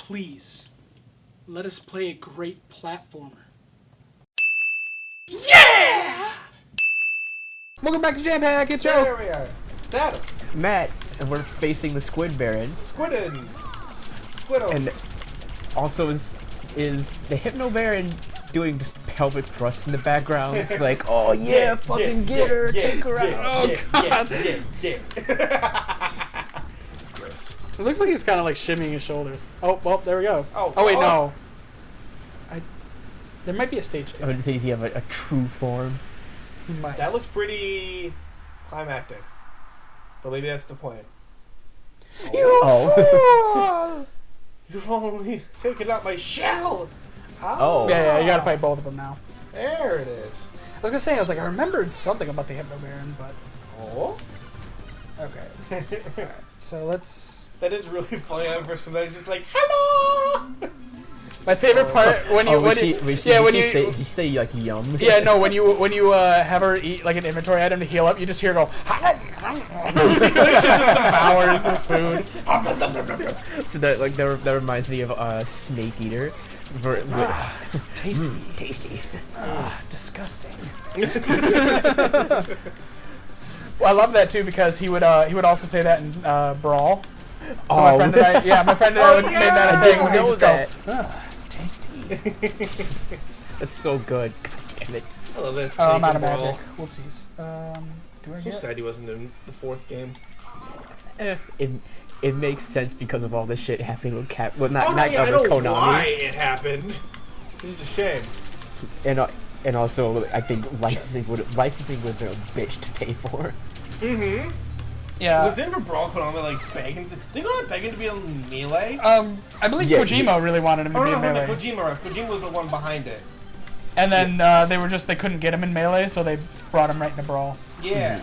please, let us play a great platformer. Yeah! Welcome back to Jam Hack. It's Joe. There we are. It's Adam. Matt, and we're facing the Squid Baron. Squiddin. And also is the Hypno Baron doing just pelvic thrusts in the background? It's like, oh yeah, fucking get her, take her out. Oh god. Yeah. Gross. It looks like he's kind of like shimmying his shoulders. Oh, well, there we go. Oh, wait, no. There might be a stage 2. I wouldn't say does he have a true form. He might. That looks pretty climactic. But maybe that's the plan. Oh. You've only taken out my shell! Oh. Yeah, you gotta fight both of them now. There it is. I was gonna say, I remembered something about the Hypno Baron, but... Oh? Okay. Alright, so let's... That is really funny. I'm first time just like, hello! My favorite part when you did you say like yum? Yeah, no, when you have her eat like an inventory item to heal up, you just hear her go. She just devours this food. So that reminds me of Snake Eater. Tasty, tasty. Disgusting. Well, I love that too because he would also say that in Brawl. So my friend and I, made that a thing where he just go, tasty. That's so good. God damn it. I love that. I'm out of magic. Whoopsies. Do I So get? sad he wasn't in the 4th game. It makes sense because of all this shit happening with Cat. Well, not I know Konami. why it happened. It's just a shame. And also, I think licensing would have been a bitch to pay for. Mm-hmm. Yeah. Was it for Brawl Konami like begging? Did they go begging to be on Melee? I believe Kojima really wanted him to be in Melee. Kojima was the one behind it. And then they couldn't get him in Melee, so they brought him right into Brawl. Yeah.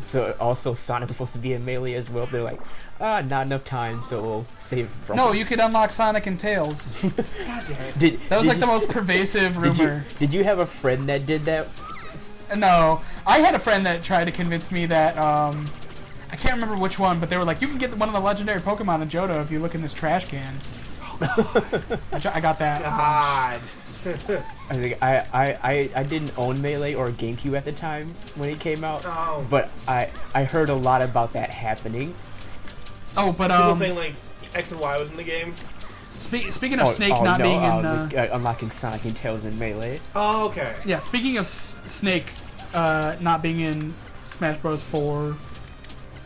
So also Sonic was supposed to be in Melee as well. They're like, not enough time, so we'll save it from. No, you could unlock Sonic and Tails. God damn it. That was like the most pervasive rumor. Did you have a friend that did that? No, I had a friend that tried to convince me that I can't remember which one, but they were like, you can get one of the legendary Pokemon in Johto if you look in this trash can. I got that. God. I think I didn't own Melee or GameCube at the time when it came out, but I heard a lot about that happening. Oh, but people saying like X and Y was in the game. Speaking of Snake not being in unlocking Sonic and Tails in Melee. Oh, okay. Yeah, speaking of Snake not being in Smash Bros. 4,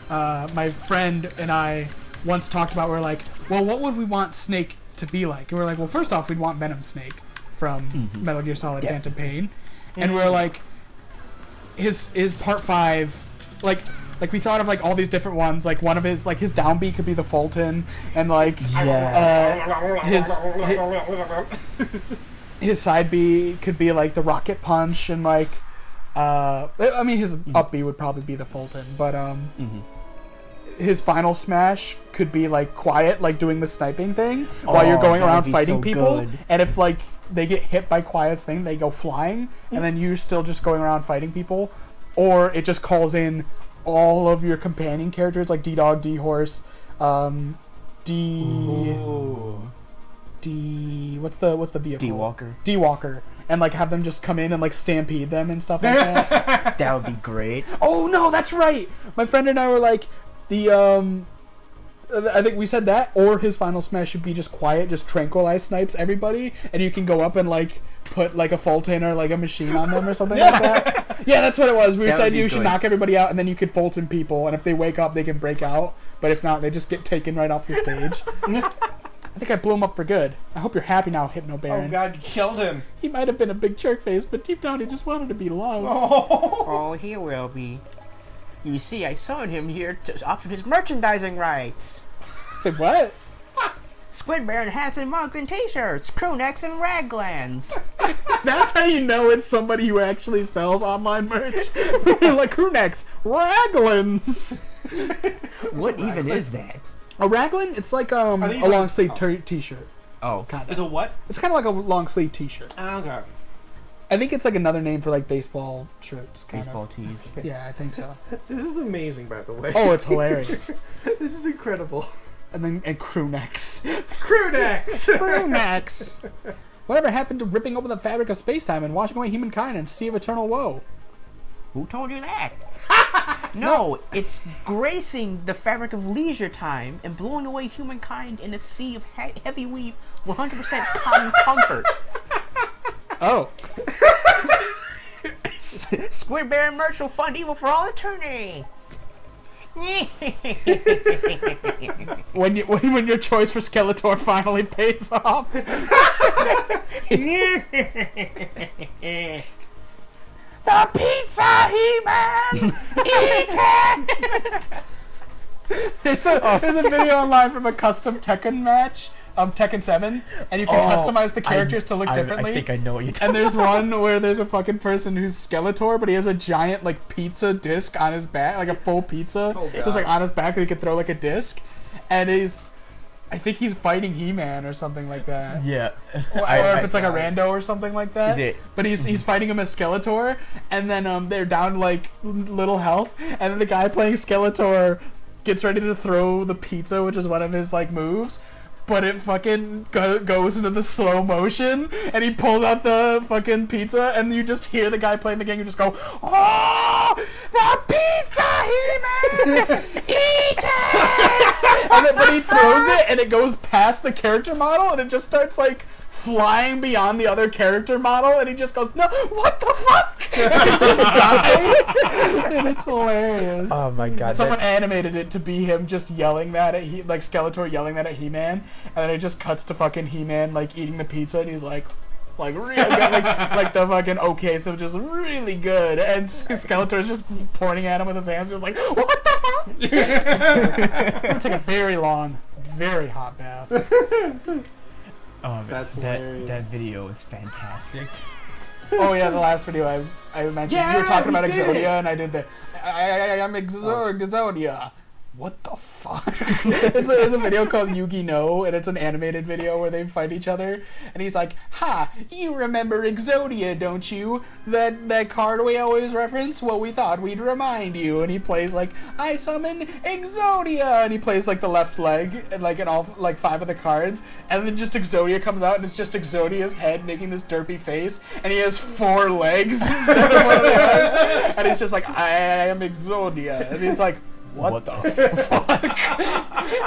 my friend and I once talked about, we're like, well, what would we want Snake to be like? And we're like, well, first off, we'd want Venom Snake from Metal Gear Solid Phantom Pain. And we're like, his Part 5, like we thought of like all these different ones. Like one of his down B could be the Fulton, and like his side B could be like the Rocket Punch, and like I mean his up B would probably be the Fulton, but his final smash could be like quiet, like doing the sniping thing while you're going around fighting so people. Good. And if like they get hit by Quiet's thing, they go flying, and then you're still just going around fighting people, or it just calls in all of your companion characters like D-Dog, D-Horse, D... What's the vehicle? D-Walker. D-Walker. And like have them just come in and like stampede them and stuff like that. That would be great. Oh no, that's right! My friend and I were like, I think we said that, or his final smash should be just quiet, just tranquilize snipes everybody, and you can go up and like put like a Fulton or like a machine on them or something like that. Yeah, that's what it was. We said you should knock everybody out, and then you could Fulton people, and if they wake up, they can break out. But if not, they just get taken right off the stage. I think I blew him up for good. I hope you're happy now, Hypno Baron. Oh God, you killed him. He might have been a big jerk face, but deep down he just wanted to be loved. Oh, he will be. You see, I summoned him here to offer his merchandising rights. Say what? Squid Baron hats and Monklin t-shirts, crew necks and raglands. That's how you know it's somebody who actually sells online merch. Like crew necks, raglans. What even is that? A raglan? It's like a long sleeve t-shirt. Oh, Kinda. It's a what? It's kind of like a long sleeve t-shirt. Okay. I think it's like another name for like baseball shirts. Baseball tees. Yeah, I think so. This is amazing, by the way. Oh, it's hilarious. This is incredible. and crew necks. Crew necks. Crew necks. Whatever happened to ripping open the fabric of space-time and washing away humankind in a sea of eternal woe? Who told you that? No, it's gracing the fabric of leisure time and blowing away humankind in a sea of heavy weave 100% cotton comfort. Oh. Squid Bear and merch will fund evil for all eternity. when your choice for Skeletor finally pays off. The pizza, He-Man! Eat it! There's a video online from a custom Tekken match of Tekken 7, and you can customize the characters to look differently. I think I know what you're talking And there's one where there's a fucking person who's Skeletor, but he has a giant like pizza disc on his back, like a full pizza, just like on his back that he could throw like a disc. And I think he's fighting He-Man or something like that. Yeah. Or if it's like a rando or something like that. Is it? But he's fighting him as Skeletor, and then they're down to like little health, and then the guy playing Skeletor gets ready to throw the pizza, which is one of his like moves. But it fucking goes into the slow motion, and he pulls out the fucking pizza, and you just hear the guy playing the game, you just go, "Oh, the pizza, He-Man! Eat it!" And then, but he throws it, and it goes past the character model, and it just starts like flying beyond the other character model, and he just goes, "No, what the fuck?" And he just dies, and it's hilarious. Oh my god. Someone animated it to be him just yelling that at like Skeletor yelling that at He-Man, and then it just cuts to fucking He-Man like eating the pizza, and he's like really good, like the fucking so just really good, and Skeletor's just pointing at him with his hands, just like, "What the fuck?" I'm gonna take a very long, very hot bath. Oh, That's that video is fantastic. Oh yeah, the last video I mentioned. Yeah, you were talking we about did Exodia, it. and I did the I'm Exodia. What the fuck? There's a video called Yugi No, and it's an animated video where they fight each other, and he's like, "Ha, you remember Exodia, don't you? That card we always reference? Well, we thought we'd remind you." And he plays like, "I summon Exodia," and he plays like the left leg, and like in all like 5 of the cards, and then just Exodia comes out, and it's just Exodia's head making this derpy face, and he has 4 legs instead of one of the eyes, and he's just like, "I am Exodia," and he's like, What the fuck?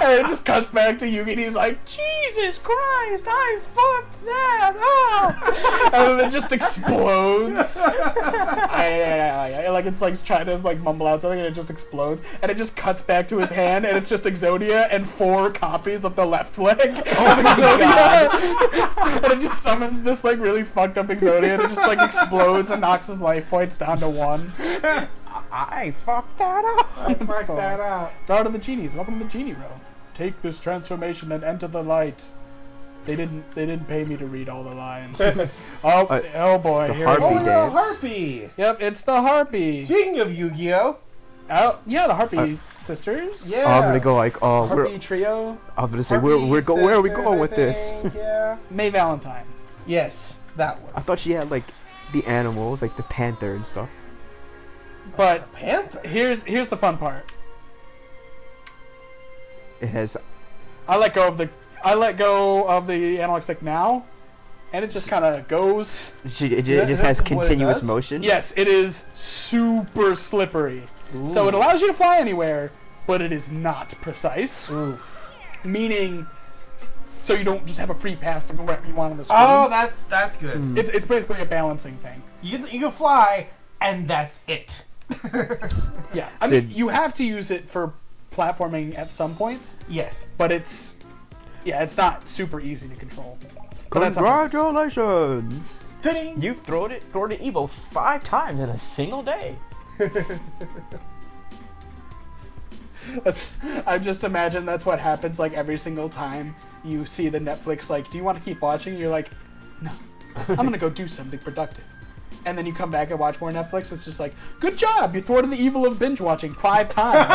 And it just cuts back to Yugi, and he's like, "Jesus Christ, I fucked that up!" And then it just explodes. Like it's like trying to like mumble out something, and it just explodes. And it just cuts back to his hand, and it's just Exodia and 4 copies of the left leg of Exodia. And it just summons this like really fucked up Exodia, and it just like explodes and knocks his life points down to 1. I fucked that up. I fucked that up. Dart of the Genies, welcome to the Genie Realm. Take this transformation and enter the light. They didn't pay me to read all the lines. Oh boy, the here harpy we Oh, go. you're a dance. harpy. Yep, it's the harpy. Speaking of Yu-Gi-Oh! Oh yeah, the harpy sisters. Yeah. Oh, I'm gonna go like, oh, Harpy trio. I'm gonna say, Harpy where are we sisters, going I with this? think, Yeah. May Valentine. Yes, that one. I thought she had like the animals, like the panther and stuff. But Panther. here's the fun part. It has. I let go of the analog stick now, and it just kind of goes. It Yeah, just has that's what it continuous does? motion. Yes, it is super slippery. So Ooh. it allows you to fly anywhere, but it is not precise. Oof. Meaning, so you don't just have a free pass to go wherever you want on the screen. Oh, that's good. Mm. It's basically a balancing thing. You can fly, and that's it. Yeah, I So- mean, you have to use it for platforming at some points, Yes. but it's not super easy to control. But that's on purpose. Congratulations! Ta-ding. You've thrown it Evo 5 times in a single day. I just imagine that's what happens like every single time you see the Netflix like, "Do you want to keep watching?" You're like, "No, I'm gonna go do something productive." And then you come back and watch more Netflix. It's just like, "Good job! You thwarted the evil of binge watching 5 times."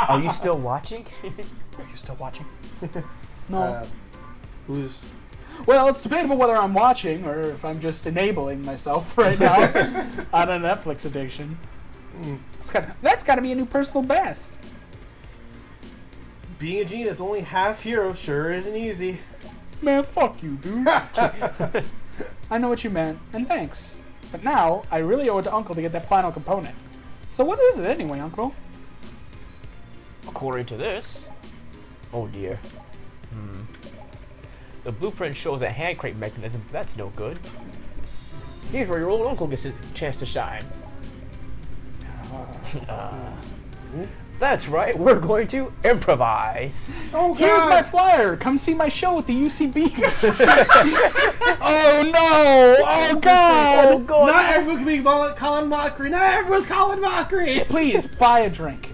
Are you still watching? Are you still watching? No. Who's? Well, it's debatable whether I'm watching or if I'm just enabling myself right now on a Netflix addiction. That's got to be a new personal best. being a genie that's only half hero sure isn't easy. Man, fuck you, dude. I know what you meant, and thanks. But now, I really owe it to Uncle to get that final component. So what is it anyway, Uncle? According to this... Oh dear. The blueprint shows a hand crank mechanism, but that's no good. Here's where your old uncle gets a chance to shine. That's right, we're going to improvise. Oh, here's my flyer. Come see my show at the UCB. Oh no! Oh god! Oh god! Not everyone can be Colin Mockery. Not everyone's Colin Mockery. Please buy a drink.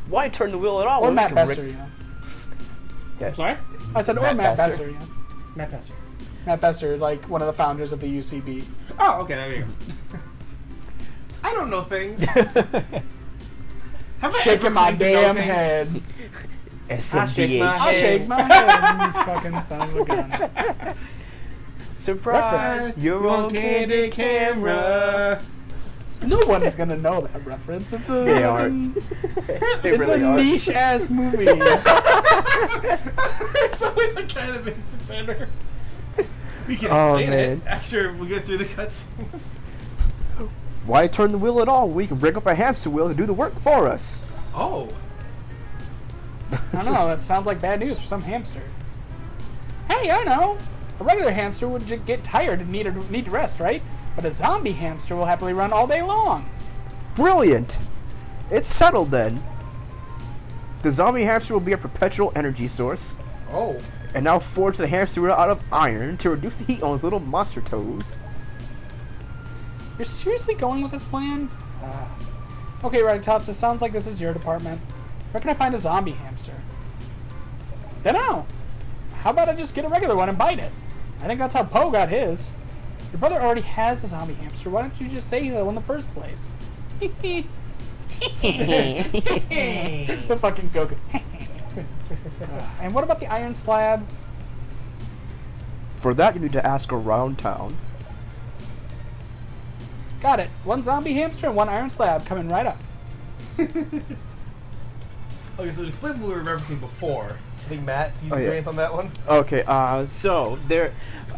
Why turn the wheel at all? Or when we Matt can Besser, you know. Yeah. Sorry? I said, or Matt Matt Besser. Besser, you know. Matt Besser. Matt Besser, like one of the founders of the UCB. Oh, okay, there you go. I don't know things. Have I Shaking ever my claimed to know damn things? head. SMDH. I'll shake my head, you fucking son of a gun. Surprise! Reference. You're on Candid camera. No one is gonna know that reference. It's a They are. They it's really a are. niche ass movie. It's always a kind of makes it better. We can Oh, explain man. it after we get through the cutscenes. Why turn the wheel at all? We can rig up a hamster wheel to do the work for us. Oh. I don't know. That sounds like bad news for some hamster. Hey, I know. A regular hamster would get tired and need to rest, right? But a zombie hamster will happily run all day long. Brilliant! It's settled then. The zombie hamster will be a perpetual energy source. Oh. And now forge the hamster wheel out of iron to reduce the heat on his little monster toes. You're seriously going with this plan? Okay, Red Tops, it sounds like this is your department. Where can I find a zombie hamster? Dunno. How about I just get a regular one and bite it? I think that's how Poe got his. Your brother already has a zombie hamster. Why don't you just say so in the first place? The fucking Goku. And what about the iron slab? For that, you need to ask around town. Got it. One zombie hamster and one iron slab coming right up. Okay, so explain what we were referencing before. I think Matt, you Oh, can yeah. rant on that one. Okay, so there,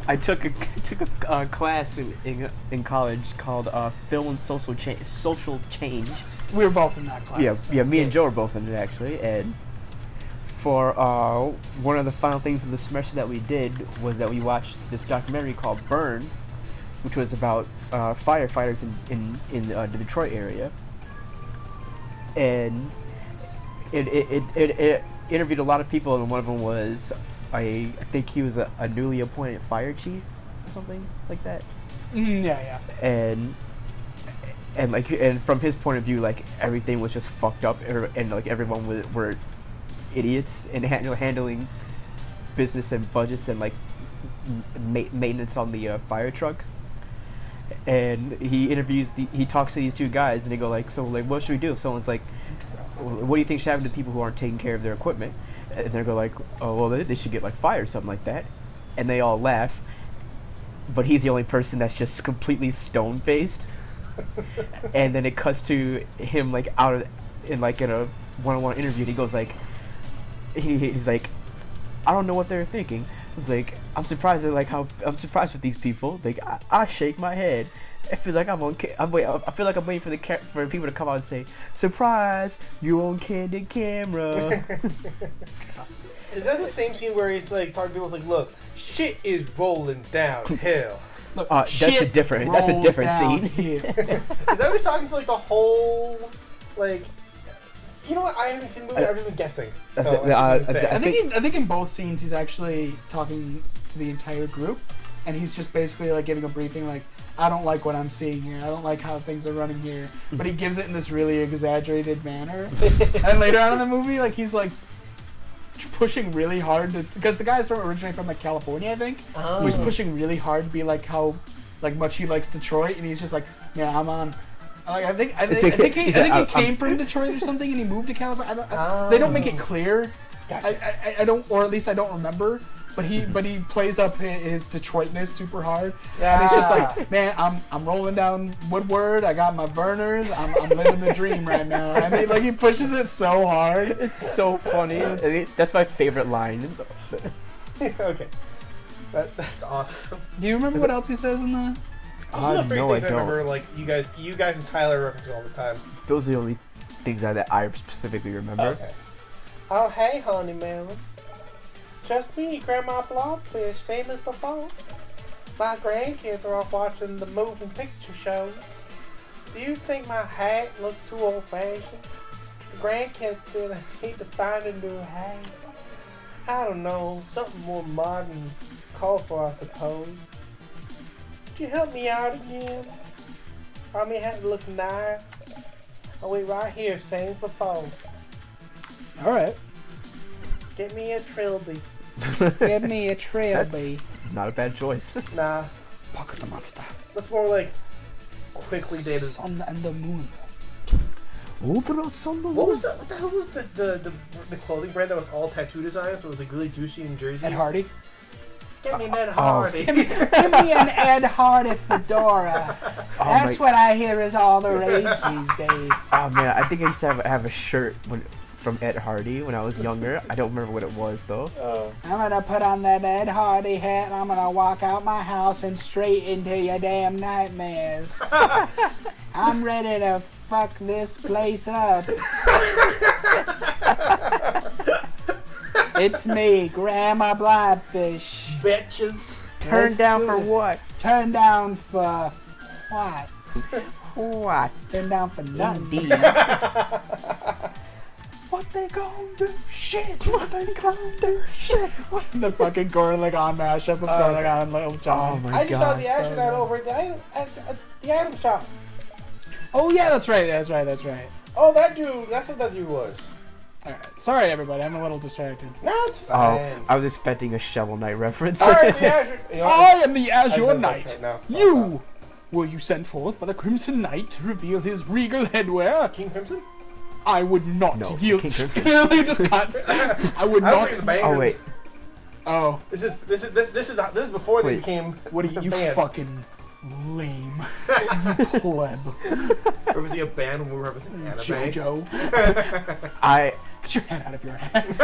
I took a class in college called Film and Social Change. We were both in that class. Yeah, me and Joe were both in it actually, and for one of the final things of the semester that we did was that we watched this documentary called Burn, which was about firefighters in the Detroit area, and it interviewed a lot of people, and one of them was I think he was a newly appointed fire chief or something like that. Yeah. And from his point of view, like everything was just fucked up, and like everyone were idiots in handling business and budgets and like maintenance on the fire trucks. And he talks to these two guys, and they go like, so like, what should we do if someone's like, what do you think should happen to people who aren't taking care of their equipment? And they go like, oh well, they should get like fired or something like that. And they all laugh, but he's the only person that's just completely stone faced. And then it cuts to him like in a one-on-one interview, and he goes like, he's like, I don't know what they're thinking. It's like, I'm surprised with these people. Like I shake my head. It feels like I feel like I'm waiting for people to come out and say, surprise, you're on Candid camera. Is that the same scene where he's like talking to people? It's like, look, shit is rolling downhill. Look, That's a different scene. Is that what he's talking to like the whole like? You know what? I haven't seen the movie. I've just been guessing. So I think in both scenes he's actually talking to the entire group, and he's just basically like giving a briefing like, I don't like what I'm seeing here. I don't like how things are running here. But he gives it in this really exaggerated manner. And later on in the movie, like he's like pushing really hard because the guy's originally from like California, I think. Oh. He's pushing really hard to be like how like much he likes Detroit, and he's just like, yeah, I'm on. Like I think he came from Detroit or something, and he moved to California. They don't make it clear. Gotcha. I don't, or at least I don't remember. but he plays up his Detroitness super hard. Yeah. And he's just like, man, I'm rolling down Woodward. I got my burners. I'm living the dream right now. And he pushes it so hard. It's so funny. That's my favorite line. Okay. That's awesome. Do you remember what else he says in the? Those are the three no, things I I don't. remember. Like you guys and Tyler referencing all the time. Those are the only things that I specifically remember. Okay. Oh hey, honey melon. Just me, Grandma Blobfish, same as before. My grandkids are off watching the moving picture shows. Do you think my hat looks too old-fashioned? The grandkids said I need to find a new hat. I don't know, something more modern, colorful, I suppose. Would you help me out again? Find me a hat that looks nice. I'll wait right here, same as before. All right. Get me a trilby. Give me a trilby. Not a bad choice. Nah, Pocket the monster. that's more like quickly dated. Sun and the moon. What was that? What the hell was the clothing brand that was all tattoo designs? But it was like really douchey in Jersey. Ed Hardy. Get me an Ed Hardy. Give me an Ed Hardy fedora. That's what I hear is all the rage these days. Oh man, I think I used to have a shirt from Ed Hardy when I was younger. I don't remember what it was though. I'm gonna put on that Ed Hardy hat and I'm gonna walk out my house and straight into your damn nightmares. I'm ready to fuck this place up. It's me, Grandma Blobfish. Bitches. Turn Let's down do for it. what? Turn down for what? What? Turn down for nothing. Indeed. What they gonna do? Shit! What they gonna do? Shit! What the fucking Gorlagon mashup of Gorlagon and Little Oh John? my I just saw god. the action out over at the item shop. Oh yeah, that's right. Oh, that dude. That's what that dude was. Alright, sorry everybody, I'm a little distracted. No, it's Oh, fine. I was expecting a Shovel Knight reference. Alright, the Azure. You know, I am the Azure done that Knight. right now. You! Were you sent forth by the Crimson Knight to reveal his regal headwear? King Crimson? I would not No, yield. King Crimson. He just cuts. I would I not. was the band. Oh wait. Oh, This is before they Wait. became. what are you band. fucking lame, you pleb, Or was he a band when we were representing anime? JoJo? I Get your head out of your ass.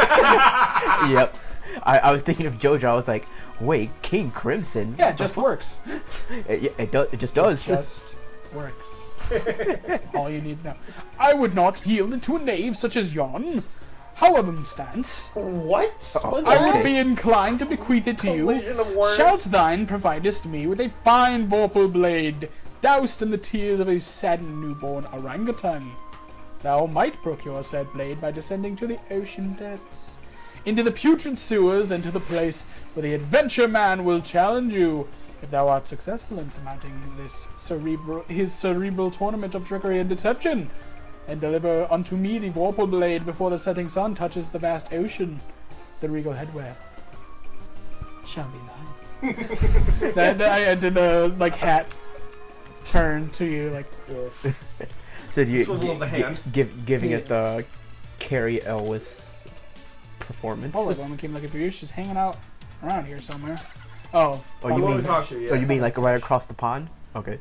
yep. I was thinking of JoJo. I was like, wait, King Crimson? Yeah, it just works. It does. It just does. Just works. All you need to know. I would not yield to a knave such as yon. However, stance, What? Was I that? would be inclined to bequeath it to you. Collision of words. Shalt thine providest me with a fine vorpal blade, doused in the tears of a saddened newborn orangutan. Thou might procure said blade by descending to the ocean depths, into the putrid sewers, and to the place where the adventure man will challenge you. If thou art successful in surmounting his cerebral tournament of trickery and deception, and deliver unto me the vorpal blade before the setting sun touches the vast ocean, the regal headwear shall be thine. I did a hat turn to you like. So do you Swivel of the hand. giving it the Carrie Elwes performance? Oh, look, one came looking for you. She's hanging out around here somewhere. Oh, Oh, you The one mean? we talked to, yeah. Oh, you mean like right across the pond? Okay.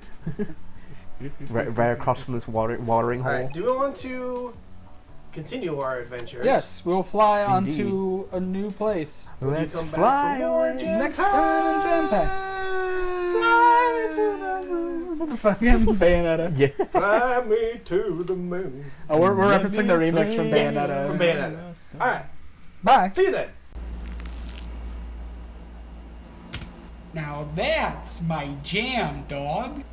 right across from this watering hole. Alright, do we want to continue our adventures? yes, we'll fly Indeed. onto a new place. When you Let's come back fly for more away. Jam Next time in Jam Fly me to the moon. Fucking Bayonetta. Yeah. Fly me to the moon. Oh, we're referencing the remix from Yes, Bayonetta. from Bayonetta. Alright, Bye. see you then. Now that's my jam, dog.